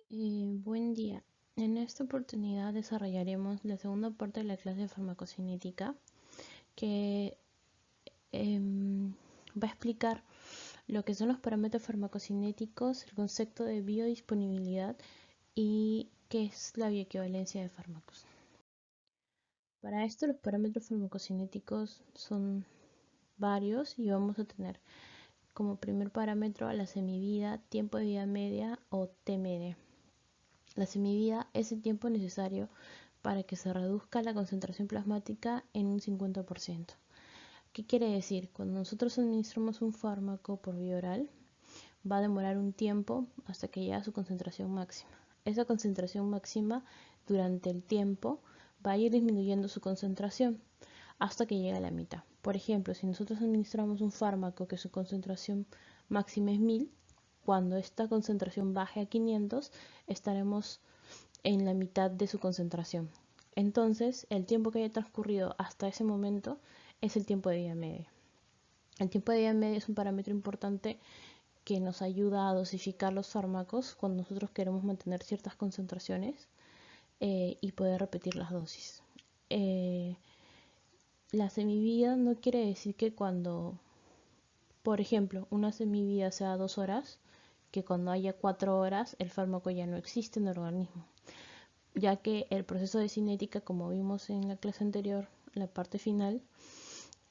Buen día. En esta oportunidad desarrollaremos la segunda parte de la clase de farmacocinética que va a explicar lo que son los parámetros farmacocinéticos, el concepto de biodisponibilidad y qué es la bioequivalencia de fármacos. Para esto los parámetros farmacocinéticos son varios y vamos a tener como primer parámetro a la semivida, tiempo de vida media o T media. La semivida es el tiempo necesario para que se reduzca la concentración plasmática en un 50%. ¿Qué quiere decir? Cuando nosotros administramos un fármaco por vía oral, va a demorar un tiempo hasta que llegue a su concentración máxima. Esa concentración máxima durante el tiempo va a ir disminuyendo su concentración hasta que llegue a la mitad. Por ejemplo, si nosotros administramos un fármaco que su concentración máxima es 1000, cuando esta concentración baje a 500, estaremos en la mitad de su concentración. Entonces, el tiempo que haya transcurrido hasta ese momento es el tiempo de vida media. El tiempo de vida media es un parámetro importante que nos ayuda a dosificar los fármacos cuando nosotros queremos mantener ciertas concentraciones y poder repetir las dosis. La semivida no quiere decir que cuando, por ejemplo, una semivida sea 2 horas, que cuando haya 4 horas el fármaco ya no existe en el organismo, ya que el proceso de cinética, como vimos en la clase anterior, la parte final,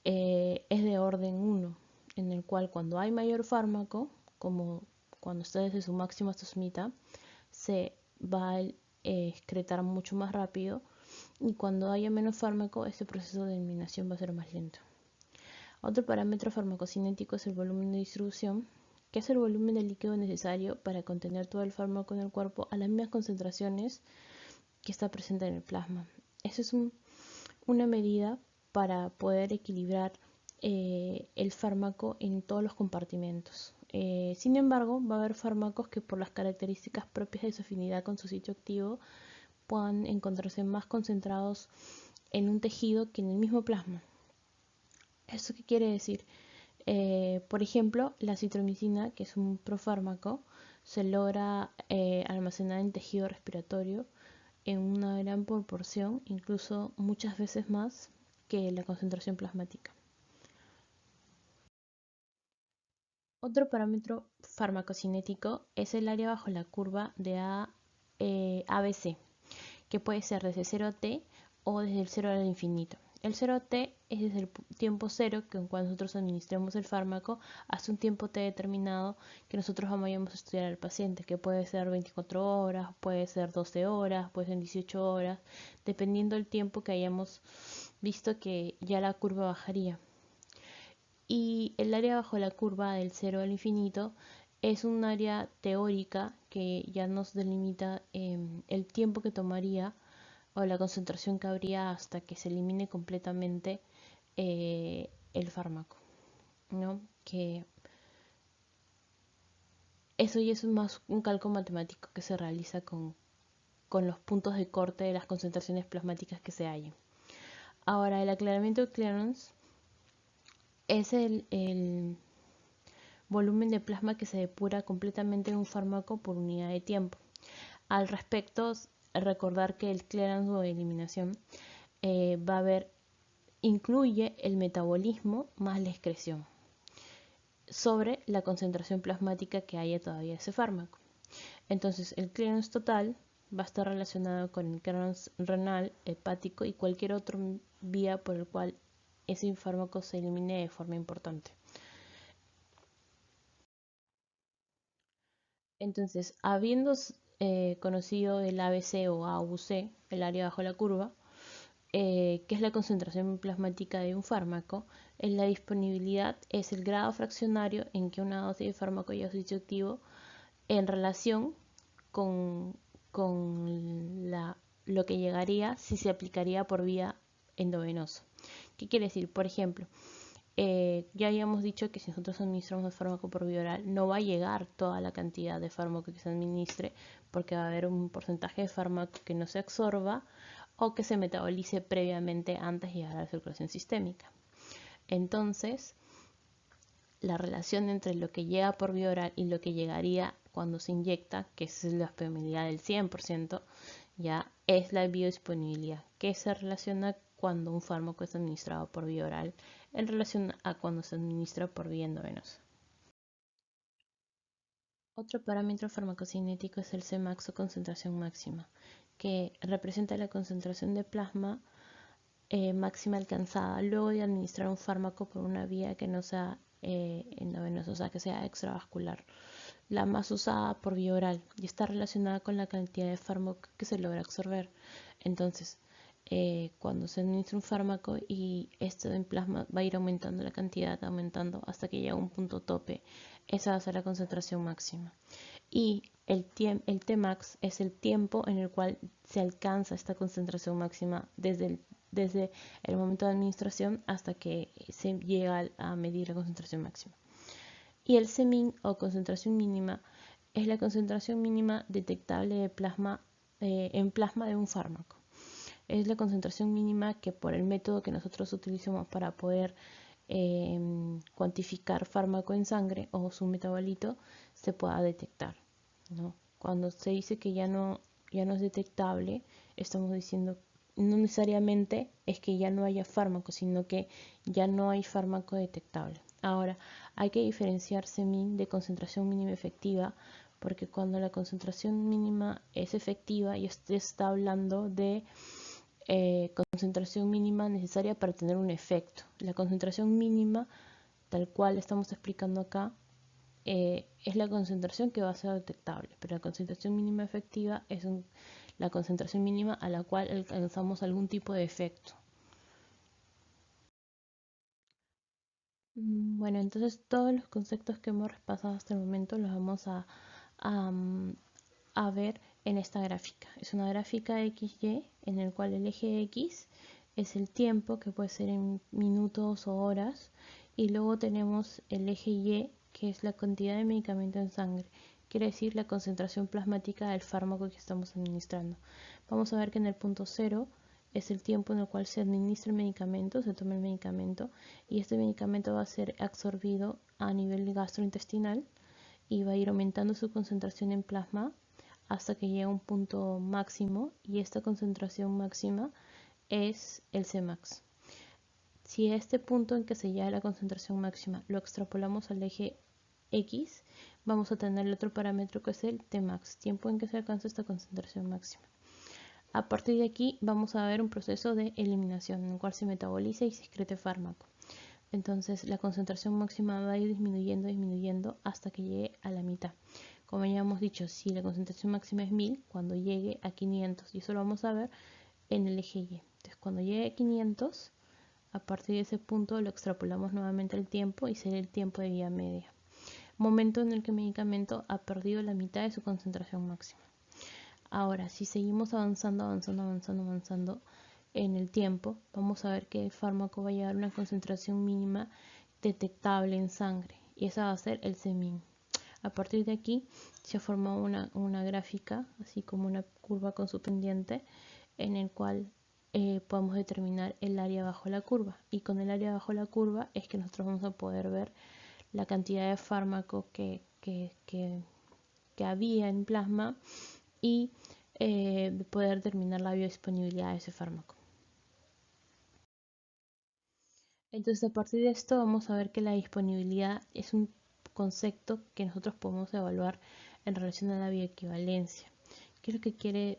es de orden 1, en el cual cuando hay mayor fármaco, como cuando está desde su máximo hasta su mitad, se va a excretar mucho más rápido, y cuando haya menos fármaco, este proceso de eliminación va a ser más lento. Otro parámetro farmacocinético es el volumen de distribución, que es el volumen de líquido necesario para contener todo el fármaco en el cuerpo a las mismas concentraciones que está presente en el plasma. Eso es una medida para poder equilibrar el fármaco en todos los compartimentos. Sin embargo, va a haber fármacos que por las características propias de su afinidad con su sitio activo puedan encontrarse más concentrados en un tejido que en el mismo plasma. ¿Eso qué quiere decir? Por ejemplo, la citromicina, que es un profármaco, se logra almacenar en tejido respiratorio en una gran proporción, incluso muchas veces más que la concentración plasmática. Otro parámetro farmacocinético es el área bajo la curva de ABC, que puede ser desde 0t o desde el 0 al infinito. El 0t es desde el tiempo 0, que cuando nosotros administremos el fármaco, hasta un tiempo t determinado que nosotros vayamos a estudiar al paciente, que puede ser 24 horas, puede ser 12 horas, puede ser 18 horas, dependiendo del tiempo que hayamos visto que ya la curva bajaría. Y el área bajo la curva del 0 al infinito es un área teórica que ya nos delimita el tiempo que tomaría o la concentración que habría hasta que se elimine completamente el fármaco, ¿no? Que eso ya es más un cálculo matemático que se realiza con los puntos de corte de las concentraciones plasmáticas que se hallen. Ahora, el aclaramiento de clearance es el volumen de plasma que se depura completamente en un fármaco por unidad de tiempo. Al respecto, recordar que el clearance o eliminación va a haber, incluye el metabolismo más la excreción sobre la concentración plasmática que haya todavía ese fármaco. Entonces, el clearance total va a estar relacionado con el clearance renal, hepático y cualquier otra vía por el cual ese fármaco se elimine de forma importante. Entonces, habiendo conocido el ABC o AUC, el área bajo la curva, que es la concentración plasmática de un fármaco, en la disponibilidad es el grado fraccionario en que una dosis de fármaco haya su sitio activo en relación con lo que llegaría si se aplicaría por vía endovenosa. ¿Qué quiere decir? Por ejemplo, ya habíamos dicho que si nosotros administramos el fármaco por vía oral, no va a llegar toda la cantidad de fármaco que se administre, porque va a haber un porcentaje de fármaco que no se absorba o que se metabolice previamente antes de llegar a la circulación sistémica. Entonces, la relación entre lo que llega por vía oral y lo que llegaría cuando se inyecta, que es la disponibilidad del 100%, ya es la biodisponibilidad, que se relaciona cuando un fármaco es administrado por vía oral en relación a cuando se administra por vía endovenosa. Otro parámetro farmacocinético es el Cmax o concentración máxima, que representa la concentración de plasma máxima alcanzada luego de administrar un fármaco por una vía que no sea endovenosa, o sea, que sea extravascular, la más usada por vía oral y está relacionada con la cantidad de fármaco que se logra absorber. Entonces, cuando se administra un fármaco y esto en plasma va a ir aumentando la cantidad, aumentando hasta que llega a un punto tope, esa va a ser la concentración máxima. Y el Tmax es el tiempo en el cual se alcanza esta concentración máxima desde el momento de administración hasta que se llega a medir la concentración máxima. Y el Cmin o concentración mínima es la concentración mínima detectable de plasma, en plasma de un fármaco. Es la concentración mínima que por el método que nosotros utilizamos para poder cuantificar fármaco en sangre o su metabolito se pueda detectar, ¿no? Cuando se dice que ya no es detectable, estamos diciendo no necesariamente es que ya no haya fármaco, sino que ya no hay fármaco detectable. Ahora, hay que diferenciar Cmin de concentración mínima efectiva, porque cuando la concentración mínima es efectiva y usted está hablando de concentración mínima necesaria para tener un efecto. La concentración mínima, tal cual estamos explicando acá, es la concentración que va a ser detectable, pero la concentración mínima efectiva es la concentración mínima a la cual alcanzamos algún tipo de efecto. Bueno, entonces todos los conceptos que hemos repasado hasta el momento los vamos a, a ver en esta gráfica. Es una gráfica XY en el cual el eje X es el tiempo, que puede ser en minutos o horas, y luego tenemos el eje Y, que es la cantidad de medicamento en sangre, quiere decir la concentración plasmática del fármaco que estamos administrando. Vamos a ver que en el punto 0 es el tiempo en el cual se administra el medicamento, se toma el medicamento, y este medicamento va a ser absorbido a nivel gastrointestinal y va a ir aumentando su concentración en plasma hasta que llega a un punto máximo, y esta concentración máxima es el Cmax. Si a este punto en que se llega a la concentración máxima lo extrapolamos al eje X, vamos a tener el otro parámetro que es el Tmax, tiempo en que se alcanza esta concentración máxima. A partir de aquí vamos a ver un proceso de eliminación en el cual se metaboliza y se excreta fármaco. Entonces la concentración máxima va a ir disminuyendo hasta que llegue a la mitad. Como ya hemos dicho, si la concentración máxima es 1000, cuando llegue a 500, y eso lo vamos a ver en el eje Y. Entonces cuando llegue a 500, a partir de ese punto lo extrapolamos nuevamente al tiempo y será el tiempo de vida media. Momento en el que el medicamento ha perdido la mitad de su concentración máxima. Ahora, si seguimos avanzando en el tiempo, vamos a ver que el fármaco va a llegar a una concentración mínima detectable en sangre, y esa va a ser el Cmin. A partir de aquí se forma una gráfica, así como una curva con su pendiente, en el cual podemos determinar el área bajo la curva, y con el área bajo la curva es que nosotros vamos a poder ver la cantidad de fármaco que había en plasma y poder determinar la biodisponibilidad de ese fármaco. Entonces, a partir de esto vamos a ver que la disponibilidad es un concepto que nosotros podemos evaluar en relación a la bioequivalencia. ¿Qué es lo que quiere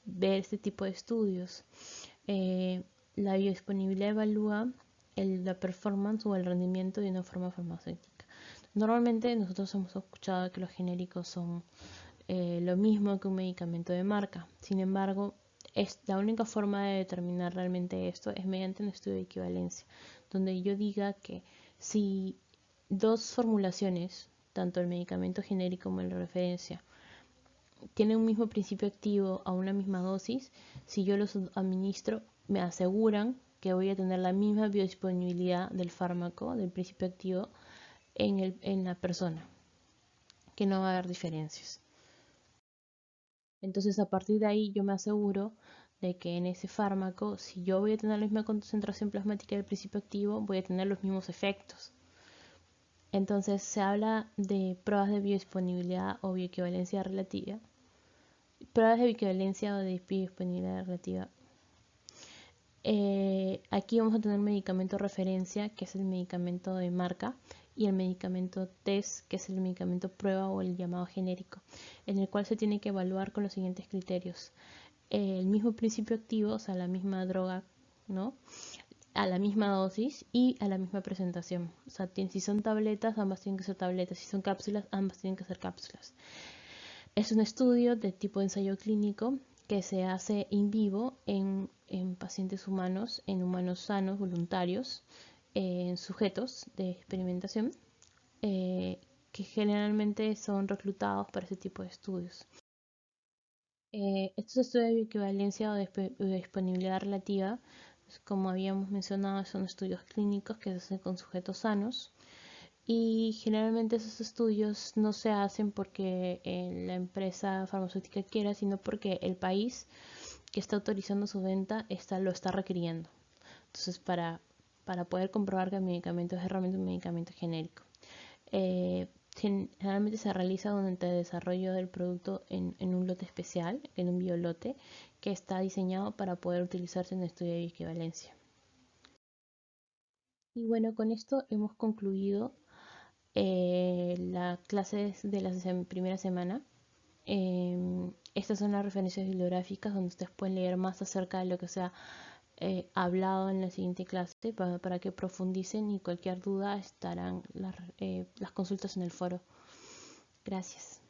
ver este tipo de estudios? La biodisponibilidad evalúa la performance o el rendimiento de una forma farmacéutica. Normalmente nosotros hemos escuchado que los genéricos son lo mismo que un medicamento de marca. Sin embargo, la única forma de determinar realmente esto es mediante un estudio de equivalencia, donde yo diga que si dos formulaciones, tanto el medicamento genérico como el de referencia, tienen un mismo principio activo a una misma dosis, si yo los administro, me aseguran que voy a tener la misma biodisponibilidad del fármaco, del principio activo, en la persona, que no va a haber diferencias. Entonces, a partir de ahí yo me aseguro de que en ese fármaco, si yo voy a tener la misma concentración plasmática del principio activo, voy a tener los mismos efectos. Entonces se habla de pruebas de biodisponibilidad o bioequivalencia relativa. Pruebas de bioequivalencia o de biodisponibilidad relativa. Aquí vamos a tener medicamento referencia, que es el medicamento de marca, y el medicamento test, que es el medicamento prueba o el llamado genérico, en el cual se tiene que evaluar con los siguientes criterios. El mismo principio activo, o sea, la misma droga, ¿no? A la misma dosis y a la misma presentación. O sea, si son tabletas, ambas tienen que ser tabletas. Si son cápsulas, ambas tienen que ser cápsulas. Es un estudio de tipo de ensayo clínico que se hace in vivo en pacientes humanos, en humanos sanos, voluntarios, en sujetos de experimentación, que generalmente son reclutados para ese tipo de estudios. Estos estudios de equivalencia o de disponibilidad relativa, como habíamos mencionado, son estudios clínicos que se hacen con sujetos sanos y generalmente esos estudios no se hacen porque la empresa farmacéutica quiera, sino porque el país que está autorizando su venta lo está requiriendo. Entonces, para poder comprobar que el medicamento es realmente un medicamento genérico. Generalmente se realiza durante el desarrollo del producto en un lote especial, en un biolote, que está diseñado para poder utilizarse en el estudio de equivalencia. Y bueno, con esto hemos concluido la clase de la primera semana. Estas son las referencias bibliográficas donde ustedes pueden leer más acerca de lo que se ha hablado en la siguiente clase para que profundicen y cualquier duda estarán las consultas en el foro. Gracias.